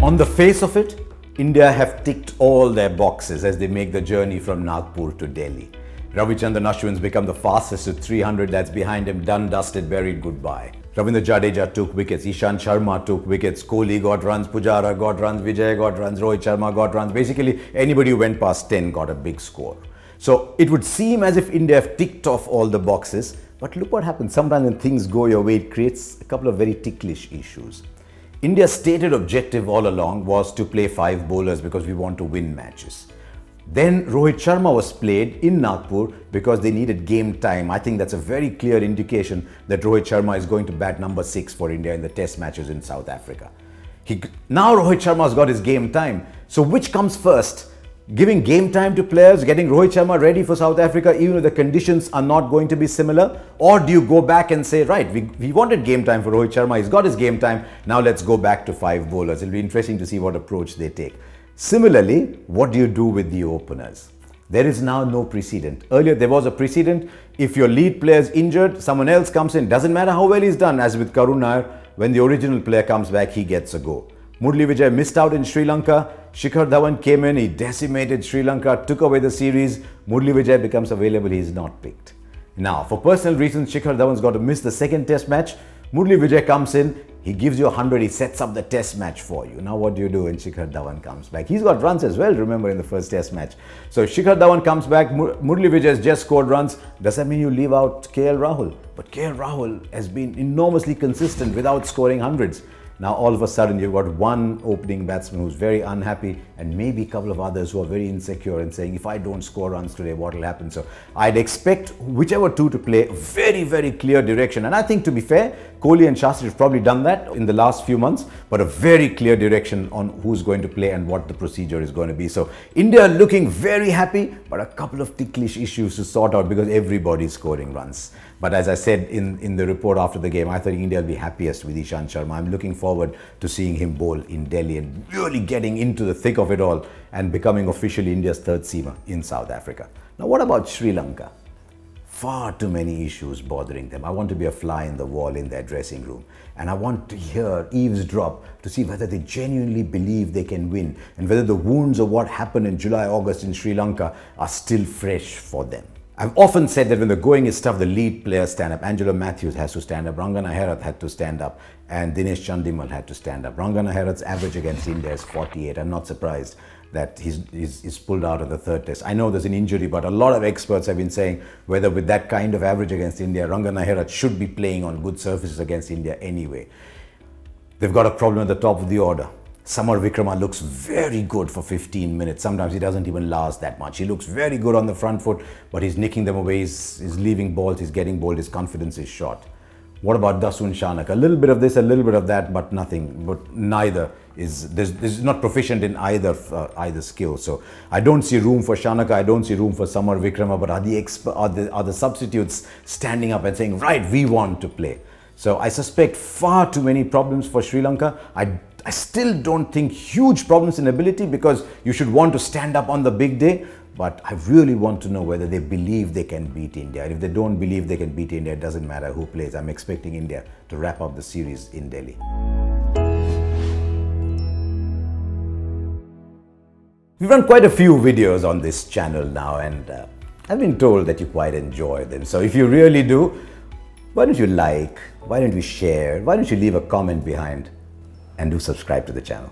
On the face of it, India have ticked all their boxes as they make the journey from Nagpur to Delhi. Ravichandran Ashwin's become the fastest at 300, that's behind him, done, dusted, buried, goodbye. Ravindra Jadeja took wickets, Ishant Sharma took wickets, Kohli got runs, Pujara got runs, Vijay got runs, Rohit Sharma got runs. Basically, anybody who went past 10 got a big score. So it would seem as if India have ticked off all the boxes, but look what happens. Sometimes when things go your way, it creates a couple of very ticklish issues. India's stated objective all along was to play 5 bowlers because we want to win matches. Then Rohit Sharma was played in Nagpur because they needed game time. I think that's a very clear indication that Rohit Sharma is going to bat number 6 for India in the test matches in South Africa. Now Rohit Sharma's got his game time. So which comes first? Giving game time to players, getting Rohit Sharma ready for South Africa even if the conditions are not going to be similar? Or do you go back and say, right, we wanted game time for Rohit Sharma, he's got his game time, now let's go back to 5 bowlers. It'll be interesting to see what approach they take. Similarly, what do you do with the openers? There is now no precedent. Earlier there was a precedent. If your lead player is injured, someone else comes in. Doesn't matter how well he's done, as with Karun Nair, when the original player comes back, he gets a go. Murali Vijay missed out in Sri Lanka. Shikhar Dhawan came in, he decimated Sri Lanka, took away the series. Murali Vijay becomes available, he is not picked. Now, for personal reasons, Shikhar Dhawan's got to miss the second test match. Murali Vijay comes in, he gives you 100, he sets up the test match for you. Now what do you do when Shikhar Dhawan comes back? He's got runs as well, remember, in the first test match. So Shikhar Dhawan comes back, Murali Vijay has just scored runs. Does that mean you leave out KL Rahul? But KL Rahul has been enormously consistent without scoring hundreds. Now all of a sudden you've got one opening batsman who's very unhappy and maybe a couple of others who are very insecure and saying, if I don't score runs today, what will happen? So I'd expect whichever two to play very, very clear direction. And I think, to be fair, Kohli and Shastri have probably done that in the last few months, but a very clear direction on who's going to play and what the procedure is going to be. So India looking very happy, but a couple of ticklish issues to sort out because everybody's scoring runs. But as I said in the report after the game, I thought India will be happiest with Ishant Sharma. I'm looking forward to seeing him bowl in Delhi and really getting into the thick of it all and becoming officially India's third seamer in South Africa. Now what about Sri Lanka? Far too many issues bothering them. I want to be a fly in the wall in their dressing room. And I want to eavesdrop to see whether they genuinely believe they can win and whether the wounds of what happened in July, August in Sri Lanka are still fresh for them. I've often said that when the going is tough, the lead players stand up. Angelo Matthews has to stand up, Rangana Herath had to stand up, and Dinesh Chandimal had to stand up. Rangana Herath's average against India is 48. I'm not surprised that he's pulled out of the third test. I know there's an injury, but a lot of experts have been saying whether with that kind of average against India, Rangana Herath should be playing on good surfaces against India anyway. They've got a problem at the top of the order. Samar Vikrama looks very good for 15 minutes. Sometimes he doesn't even last that much. He looks very good on the front foot, but he's nicking them away. He's leaving balls, he's getting bowled, his confidence is shot. What about Dasun Shanaka? A little bit of this, a little bit of that, but nothing. But neither is, there's not proficient in either skill. So I don't see room for Shanaka, I don't see room for Samar Vikrama, but are the substitutes standing up and saying, right, we want to play? So I suspect far too many problems for Sri Lanka. I still don't think huge problems in ability because you should want to stand up on the big day. But I really want to know whether they believe they can beat India. And if they don't believe they can beat India, it doesn't matter who plays. I'm expecting India to wrap up the series in Delhi. We've run quite a few videos on this channel now, and I've been told that you quite enjoy them. So if you really do, why don't you like, why don't you share, why don't you leave a comment behind, and do subscribe to the channel.